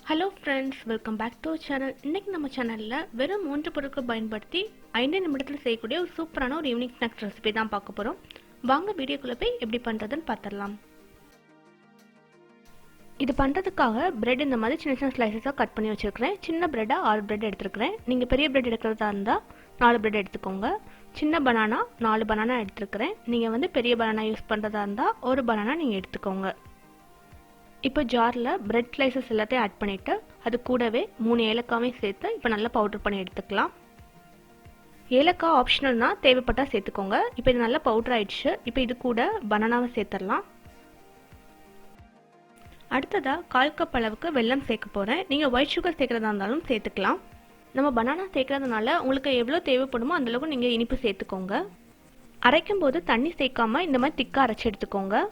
Hello friends, welcome back to channel. இன்றைக்கி நம்ம சேனலில் வெறும் 3 பொருட்கள் பயன்படுத்தி 5 நிமிடத்தில் செய்யக்கூடிய ஒரு சூப்பரான ஒரு ஈவினிங் ஸ்நாக்ஸ் ரெசிபி தான் பார்க்க போகிறோம். வாங்க வீடியோக்குள்ளே போய் எப்படி பண்ணுறதுன்னு பார்த்துடலாம். இது பண்ணுறதுக்காக பிரெட் இந்த மாதிரி சின்ன சின்ன ஸ்லைசஸாக கட் பண்ணி வச்சுருக்கிறேன். சின்ன பிரெட்டாக 6 பிரெட் எடுத்துருக்கிறேன். நீங்கள் பெரிய பிரெட் எடுக்கிறதா இருந்தால் 4 பிரெட் எடுத்துக்கோங்க. சின்ன பனானா 4 பனானா எடுத்துருக்கிறேன். நீங்கள் பெரிய பனானா யூஸ் பண்ணுறதா இருந்தால் ஒரு பனானா நீங்கள் எடுத்துக்கோங்க. இப்போ ஜாரில் பிரெட் ஸ்லைசஸ் எல்லாத்தையும் ஆட் பண்ணிவிட்டு அது கூடவே 3 ஏலக்காவையும் சேர்த்து இப்போ நல்லா பவுடர் பண்ணி எடுத்துக்கலாம். ஏலக்காய் ஆப்ஷனல்னா தேவைப்பட்டால் சேர்த்துக்கோங்க. இப்போ இது நல்லா பவுடர் ஆயிடுச்சு. இப்போ இது கூட பனானாவை சேர்த்துடலாம். அடுத்ததாக 1/4 கப் அளவுக்கு வெல்லம் சேர்க்க போகிறேன். நீங்கள் ஒயிட் சுகர் சேர்க்குறதா இருந்தாலும் சேர்த்துக்கலாம். நம்ம பனானா சேர்க்குறதுனால உங்களுக்கு எவ்வளோ தேவைப்படுமோ அந்தளவுக்கு நீங்கள் இனிப்பு சேர்த்துக்கோங்க. அரைக்கும் போது தண்ணி சேர்க்காமல் இந்த மாதிரி திக்காக அரைச்சி எடுத்துக்கோங்க.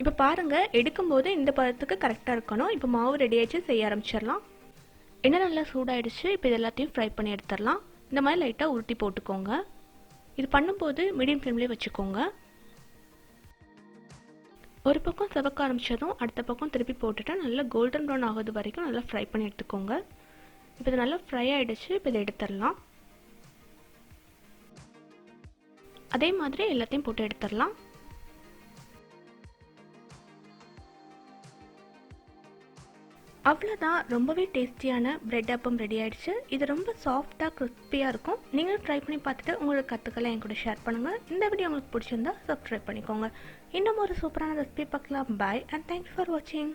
இப்போ பாருங்கள், எடுக்கும்போது இந்த பதத்துக்கு கரெக்டாக இருக்கணும். இப்போ மாவு ரெடி ஆகிடுச்சு, செய்ய ஆரம்பிச்சிடலாம். எண்ணெய் நல்லா சூடாயிடுச்சு. இப்போ இது எல்லாத்தையும் ஃப்ரை பண்ணி எடுத்துடலாம். இந்த மாதிரி லைட்டாக உருட்டி போட்டுக்கோங்க. இது பண்ணும்போது மீடியம் ஃப்ளேம்லேயே வச்சுக்கோங்க. ஒரு பக்கம் செவக்க ஆரம்பித்ததும் அடுத்த பக்கம் திருப்பி போட்டுட்டு நல்லா கோல்டன் ப்ரௌன் ஆகுது வரைக்கும் நல்லா ஃப்ரை பண்ணி எடுத்துக்கோங்க. இப்போ இது நல்லா ஃப்ரை ஆகிடுச்சு. இப்போ இதை எடுத்துடலாம். அதே மாதிரி எல்லாத்தையும் போட்டு எடுத்துடலாம். அவ்வளோதான், ரொம்பவே டேஸ்டியான பிரெட் அப்பம் ரெடி ஆகிடுச்சு. இது ரொம்ப சாஃப்டாக கிறிஸ்பியாக இருக்கும். நீங்களும் ட்ரை பண்ணி பார்த்துட்டு உங்களுக்கு கற்றுக்கலாம் என் கூட ஷேர் பண்ணுங்கள். இந்த வீடியோ உங்களுக்கு பிடிச்சிருந்தா சப்ஸ்கிரைப் பண்ணிக்கோங்க. இன்னும் ஒரு சூப்பரான ரெசிபி பார்க்கலாம். பாய் அண்ட் தேங்க்ஸ் ஃபார் வாட்சிங்.